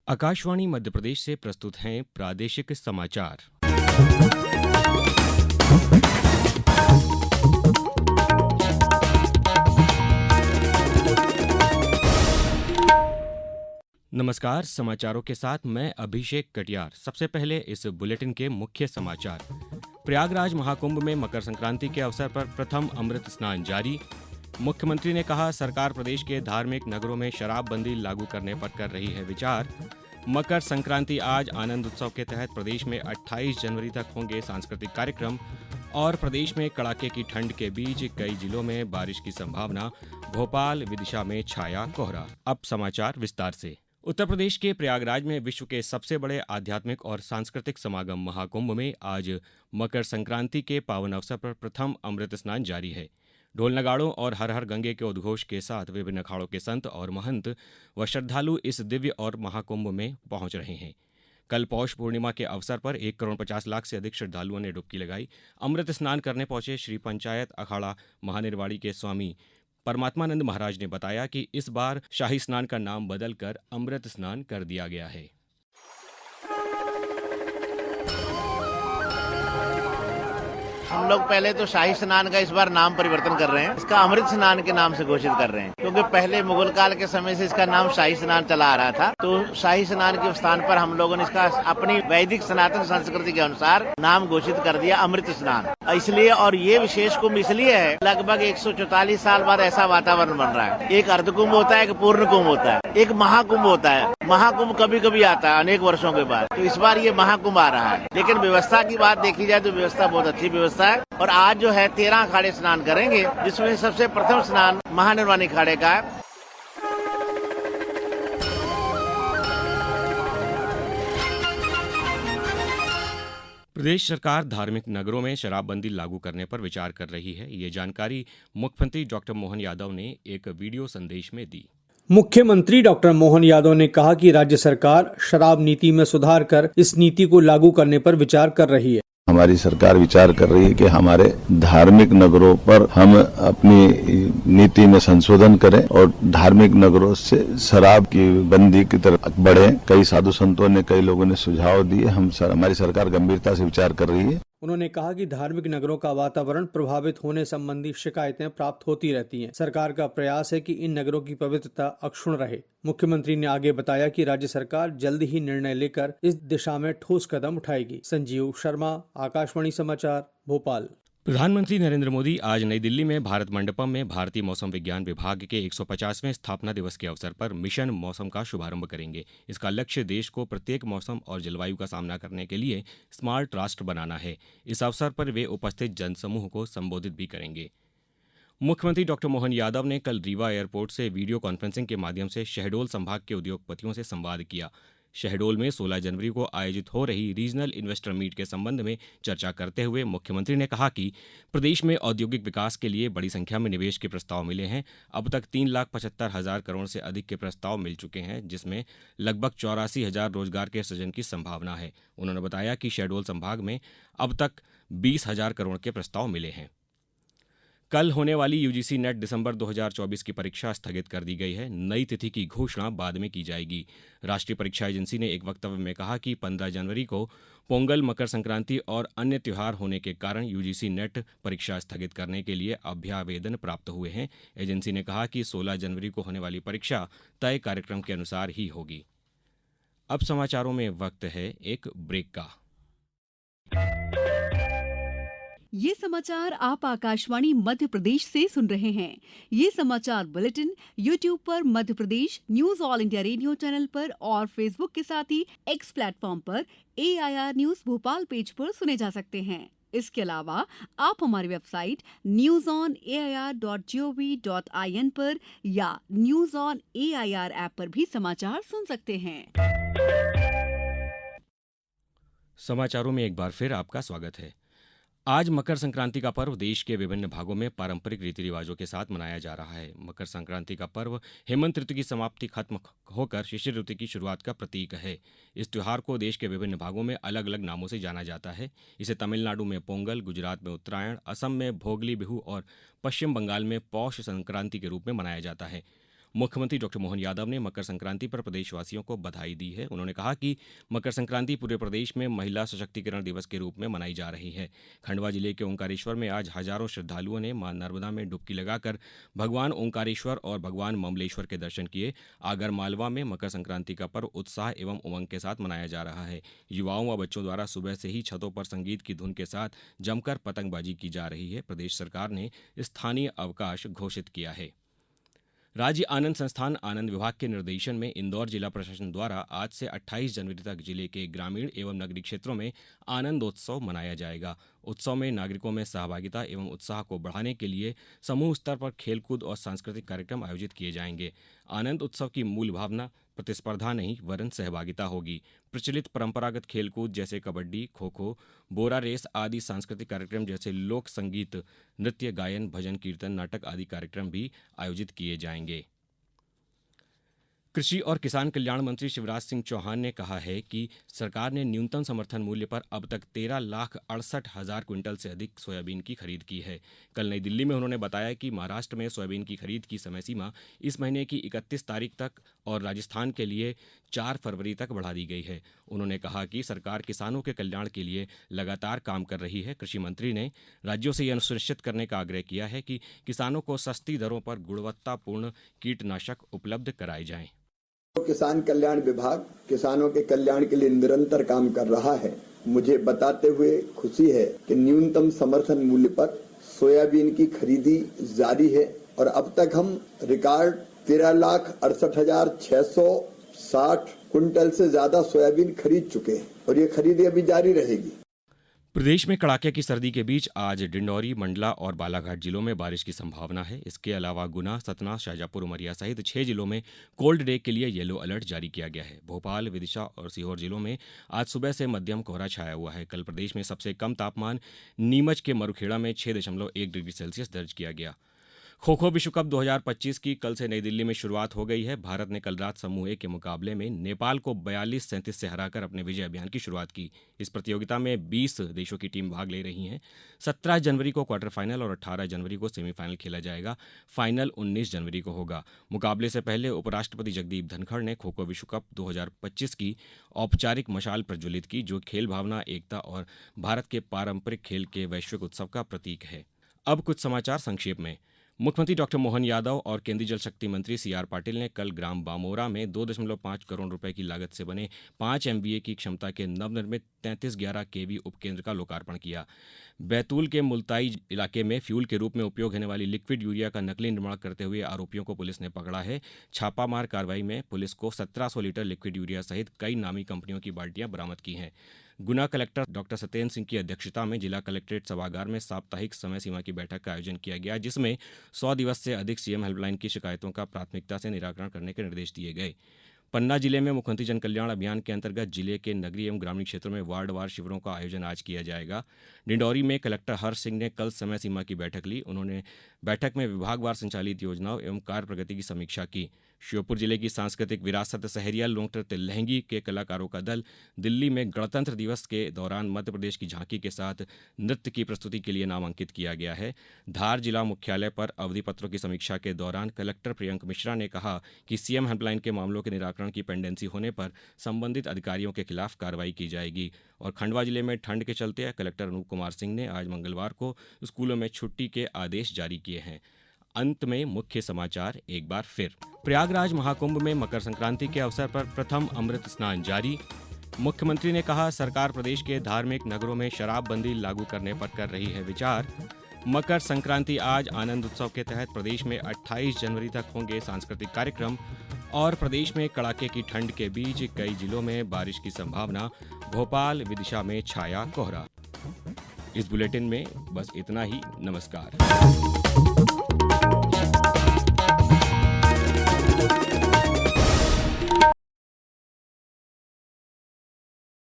आकाशवाणी मध्य प्रदेश से प्रस्तुत हैं प्रादेशिक समाचार। नमस्कार, समाचारों के साथ मैं अभिषेक कटियार। सबसे पहले इस बुलेटिन के मुख्य समाचार। प्रयागराज महाकुंभ में मकर संक्रांति के अवसर पर प्रथम अमृत स्नान जारी। मुख्यमंत्री ने कहा, सरकार प्रदेश के धार्मिक नगरों में शराबबंदी लागू करने पर कर रही है विचार। मकर संक्रांति आज आनंद उत्सव के तहत प्रदेश में 28 जनवरी तक होंगे सांस्कृतिक कार्यक्रम। और प्रदेश में कड़ाके की ठंड के बीच कई जिलों में बारिश की संभावना। भोपाल, विदिशा में छाया कोहरा। अब समाचार विस्तार से। उत्तर प्रदेश के प्रयागराज में विश्व के सबसे बड़े आध्यात्मिक और सांस्कृतिक समागम महाकुंभ में आज मकर संक्रांति के पावन अवसर पर प्रथम अमृत स्नान जारी है। ढोल नगाड़ों और हर हर गंगे के उद्घोष के साथ विभिन्न अखाड़ों के संत और महंत व श्रद्धालु इस दिव्य और महाकुंभ में पहुंच रहे हैं। कल पौष पूर्णिमा के अवसर पर 1,50,00,000 से अधिक श्रद्धालुओं ने डुबकी लगाई। अमृत स्नान करने पहुंचे श्री पंचायत अखाड़ा महानिर्वाणी के स्वामी परमात्मानंद महाराज ने बताया कि इस बार शाही स्नान का नाम बदलकर अमृत स्नान कर दिया गया है। हम लोग पहले तो शाही स्नान का इस बार नाम परिवर्तन कर रहे हैं, इसका अमृत स्नान के नाम से घोषित कर रहे हैं, क्योंकि पहले मुगल काल के समय से इसका नाम शाही स्नान चला आ रहा था। तो शाही स्नान के स्थान पर हम लोगों ने इसका अपनी वैदिक सनातन संस्कृति के अनुसार नाम घोषित कर दिया अमृत स्नान। इसलिए, और ये विशेष कुंभ इसलिए है, लगभग 144 साल बाद ऐसा वातावरण बन रहा है। एक अर्ध कुंभ होता है, एक पूर्ण कुंभ होता है, एक महाकुंभ होता है। महाकुंभ कभी कभी आता है अनेक वर्षों के बाद, तो इस बार ये महाकुंभ आ रहा है। लेकिन व्यवस्था की बात देखी जाए तो व्यवस्था बहुत अच्छी व्यवस्था है। और आज जो है 13 अखाड़े स्नान करेंगे, जिसमें सबसे प्रथम स्नान महानिर्वाणी अखाड़े का है। प्रदेश सरकार धार्मिक नगरों में शराबबंदी लागू करने पर विचार कर रही है। ये जानकारी मुख्यमंत्री डॉक्टर मोहन यादव ने एक वीडियो संदेश में दी। मुख्यमंत्री डॉक्टर मोहन यादव ने कहा कि राज्य सरकार शराब नीति में सुधार कर इस नीति को लागू करने पर विचार कर रही है। हमारी सरकार विचार कर रही है कि हमारे धार्मिक नगरों पर हम अपनी नीति में संशोधन करें और धार्मिक नगरों से शराब की बंदी की तरफ बढ़े। कई साधु संतों ने, कई लोगों ने सुझाव दिए। हमारी सरकार गंभीरता से विचार कर रही है। उन्होंने कहा कि धार्मिक नगरों का वातावरण प्रभावित होने संबंधी शिकायतें प्राप्त होती रहती हैं। सरकार का प्रयास है कि इन नगरों की पवित्रता अक्षुण्ण रहे। मुख्यमंत्री ने आगे बताया कि राज्य सरकार जल्द ही निर्णय लेकर इस दिशा में ठोस कदम उठाएगी। संजीव शर्मा, आकाशवाणी समाचार, भोपाल। प्रधानमंत्री नरेंद्र मोदी आज नई दिल्ली में भारत मंडपम में भारतीय मौसम विज्ञान विभाग के 150वें स्थापना दिवस के अवसर पर मिशन मौसम का शुभारंभ करेंगे। इसका लक्ष्य देश को प्रत्येक मौसम और जलवायु का सामना करने के लिए स्मार्ट राष्ट्र बनाना है। इस अवसर पर वे उपस्थित जनसमूह को संबोधित भी करेंगे। मुख्यमंत्री डॉक्टर मोहन यादव ने कल रीवा एयरपोर्ट से वीडियो कॉन्फ्रेंसिंग के माध्यम से शहडोल संभाग के उद्योगपतियों से संवाद किया। शहडोल में 16 जनवरी को आयोजित हो रही रीजनल इन्वेस्टर मीट के संबंध में चर्चा करते हुए मुख्यमंत्री ने कहा कि प्रदेश में औद्योगिक विकास के लिए बड़ी संख्या में निवेश के प्रस्ताव मिले हैं। अब तक 3,75,000 करोड़ से अधिक के प्रस्ताव मिल चुके हैं, जिसमें लगभग 84,000 रोजगार के सृजन की संभावना है। उन्होंने बताया कि शहडोल संभाग में अब तक 20,000 करोड़ के प्रस्ताव मिले हैं। कल होने वाली यूजीसी नेट दिसंबर 2024 की परीक्षा स्थगित कर दी गई है। नई तिथि की घोषणा बाद में की जाएगी। राष्ट्रीय परीक्षा एजेंसी ने एक वक्तव्य में कहा कि 15 जनवरी को पोंगल, मकर संक्रांति और अन्य त्यौहार होने के कारण यूजीसी नेट परीक्षा स्थगित करने के लिए अभ्यावेदन प्राप्त हुए हैं। एजेंसी ने कहा कि 16 जनवरी को होने वाली परीक्षा तय कार्यक्रम के अनुसार ही होगी। अब समाचारों में वक्त है एक ब्रेक का। ये समाचार आप आकाशवाणी मध्य प्रदेश से सुन रहे हैं। ये समाचार बुलेटिन YouTube पर Madhya Pradesh news All India Radio channel पर और Facebook के साथ ही X प्लेटफॉर्म पर AIR न्यूज भोपाल पेज पर सुने जा सकते हैं। इसके अलावा आप हमारी वेबसाइट newsonair.gov.in पर या न्यूज ऑन AIR ऐप पर भी समाचार सुन सकते हैं। समाचारों में एक बार फिर आपका स्वागत है। आज मकर संक्रांति का पर्व देश के विभिन्न भागों में पारंपरिक रीति रिवाजों के साथ मनाया जा रहा है। मकर संक्रांति का पर्व हेमंत ऋतु की समाप्ति खत्म होकर शिशिर ऋतु की शुरुआत का प्रतीक है। इस त्योहार को देश के विभिन्न भागों में अलग अलग नामों से जाना जाता है। इसे तमिलनाडु में पोंगल, गुजरात में उत्तरायण, असम में भोगली बिहू और पश्चिम बंगाल में पौष संक्रांति के रूप में मनाया जाता है। मुख्यमंत्री डॉक्टर मोहन यादव ने मकर संक्रांति पर प्रदेशवासियों को बधाई दी है। उन्होंने कहा कि मकर संक्रांति पूरे प्रदेश में महिला सशक्तिकरण दिवस के रूप में मनाई जा रही है। खंडवा जिले के ओंकारेश्वर में आज हजारों श्रद्धालुओं ने मां नर्मदा में डुबकी लगाकर भगवान ओंकारेश्वर और भगवान ममलेश्वर के दर्शन किए। आगर मालवा में मकर संक्रांति का पर्व उत्साह एवं उमंग के साथ मनाया जा रहा है। युवाओं व बच्चों द्वारा सुबह से ही छतों पर संगीत की धुन के साथ जमकर पतंगबाजी की जा रही है। प्रदेश सरकार ने स्थानीय अवकाश घोषित किया है। राज्य आनंद संस्थान आनंद विभाग के निर्देशन में इंदौर जिला प्रशासन द्वारा आज से 28 जनवरी तक जिले के ग्रामीण एवं नगरीय क्षेत्रों में आनंदोत्सव मनाया जाएगा। उत्सव में नागरिकों में सहभागिता एवं उत्साह को बढ़ाने के लिए समूह स्तर पर खेलकूद और सांस्कृतिक कार्यक्रम आयोजित किए जाएंगे। आनंद उत्सव की मूल भावना प्रतिस्पर्धा नहीं वरन सहभागिता होगी। प्रचलित परंपरागत खेलकूद जैसे कबड्डी, खो खो, बोरा रेस आदि सांस्कृतिक कार्यक्रम जैसे लोक संगीत, नृत्य, गायन, भजन, कीर्तन, नाटक आदि कार्यक्रम भी आयोजित किए जाएंगे। कृषि और किसान कल्याण मंत्री शिवराज सिंह चौहान ने कहा है कि सरकार ने न्यूनतम समर्थन मूल्य पर अब तक 13,68,000 क्विंटल से अधिक सोयाबीन की खरीद की है। कल नई दिल्ली में उन्होंने बताया कि महाराष्ट्र में सोयाबीन की खरीद की समय सीमा इस महीने की 31 तारीख तक और राजस्थान के लिए 4 फरवरी तक बढ़ा दी गई है। उन्होंने कहा कि सरकार किसानों के कल्याण के लिए लगातार काम कर रही है। कृषि मंत्री ने राज्यों से यह सुनिश्चित करने का आग्रह किया है कि किसानों को सस्ती दरों पर गुणवत्तापूर्ण कीटनाशक उपलब्ध कराए जाएं। किसान कल्याण विभाग किसानों के कल्याण के लिए निरंतर काम कर रहा है। मुझे बताते हुए खुशी है कि न्यूनतम समर्थन मूल्य पर सोयाबीन की खरीदी जारी है और अब तक हम रिकॉर्ड 13,68,660 क्विंटल से ज्यादा सोयाबीन खरीद चुके हैं और ये खरीदी अभी जारी रहेगी। प्रदेश में कड़ाके की सर्दी के बीच आज डिंडौरी, मंडला और बालाघाट जिलों में बारिश की संभावना है। इसके अलावा गुना, सतना, शाजापुर, उमरिया सहित 6 जिलों में कोल्ड डे के लिए येलो अलर्ट जारी किया गया है। भोपाल, विदिशा और सीहोर जिलों में आज सुबह से मध्यम कोहरा छाया हुआ है। कल प्रदेश में सबसे कम तापमान नीमच के मरुखेड़ा में 6.1 डिग्री सेल्सियस दर्ज किया गया। खो खो विश्व कप 2025 की कल से नई दिल्ली में शुरुआत हो गई है। भारत ने कल रात समूह ए के मुकाबले में नेपाल को 42-37 से हराकर अपने विजय अभियान की शुरुआत की। इस प्रतियोगिता में 20 देशों की टीम भाग ले रही हैं। 17 जनवरी को क्वार्टर फाइनल और 18 जनवरी को सेमीफाइनल खेला जाएगा। फाइनल 19 जनवरी को होगा। मुकाबले से पहले उपराष्ट्रपति जगदीप धनखड़ ने खो खो विश्व कप 2025 की औपचारिक मशाल प्रज्वलित की, जो खेल भावना, एकता और भारत के पारंपरिक खेल के वैश्विक उत्सव का प्रतीक है। अब कुछ समाचार संक्षेप में। मुख्यमंत्री डॉक्टर मोहन यादव और केंद्रीय जल शक्ति मंत्री सीआर पाटिल ने कल ग्राम बामोरा में 2.5 करोड़ रुपए की लागत से बने 5 MVA की क्षमता के नवनिर्मित 3311 kV उपकेंद्र का लोकार्पण किया। बैतूल के मुल्ताई इलाके में फ्यूल के रूप में उपयोग होने वाली लिक्विड यूरिया का नकली निर्माण करते हुए आरोपियों को पुलिस ने पकड़ा है। छापामार कार्रवाई में पुलिस को 1700 लीटर लिक्विड यूरिया सहित कई नामी कंपनियों की बाल्टियां बरामद की हैं। गुना कलेक्टर डॉक्टर सत्येंद्र सिंह की अध्यक्षता में जिला कलेक्ट्रेट सभागार में साप्ताहिक समय सीमा की बैठक का आयोजन किया गया, जिसमें 100 दिवस से अधिक सीएम हेल्पलाइन की शिकायतों का प्राथमिकता से निराकरण करने के निर्देश दिए गए। पन्ना जिले में मुख्यमंत्री जन कल्याण अभियान के अंतर्गत जिले के नगरीय एवं ग्रामीण क्षेत्रों में वार्डवार शिविरों का आयोजन आज किया जाएगा। डिंडौरी में कलेक्टर हर्ष सिंह ने कल समय सीमा की बैठक ली। उन्होंने बैठक में विभागवार संचालित योजनाओं एवं कार्य प्रगति की समीक्षा की। श्योपुर जिले की सांस्कृतिक विरासत सहरिया लोकनृत्य लहंगी के कलाकारों का दल दिल्ली में गणतंत्र दिवस के दौरान मध्य प्रदेश की झांकी के साथ नृत्य की प्रस्तुति के लिए नामांकित किया गया है। धार जिला मुख्यालय पर अवधि पत्रों की समीक्षा के दौरान कलेक्टर प्रियंक मिश्रा ने कहा कि सीएम हेल्पलाइन के मामलों के निराकरण की पेंडेंसी होने पर संबंधित अधिकारियों के खिलाफ कार्रवाई की जाएगी। और खंडवा जिले में ठंड के चलते कलेक्टर अनूप कुमार सिंह ने आज मंगलवार को स्कूलों में छुट्टी के आदेश जारी किए हैं। अंत में मुख्य समाचार एक बार फिर। प्रयागराज महाकुंभ में मकर संक्रांति के अवसर पर प्रथम अमृत स्नान जारी। मुख्यमंत्री ने कहा सरकार प्रदेश के धार्मिक नगरों में शराबबंदी लागू करने पर कर रही है विचार। मकर संक्रांति आज आनंद उत्सव के तहत प्रदेश में 28 जनवरी तक होंगे सांस्कृतिक कार्यक्रम। और प्रदेश में कड़ाके की ठंड के बीच कई जिलों में बारिश की संभावना। भोपाल, विदिशा में छाया कोहरा। इस बुलेटिन में बस इतना ही। नमस्कार।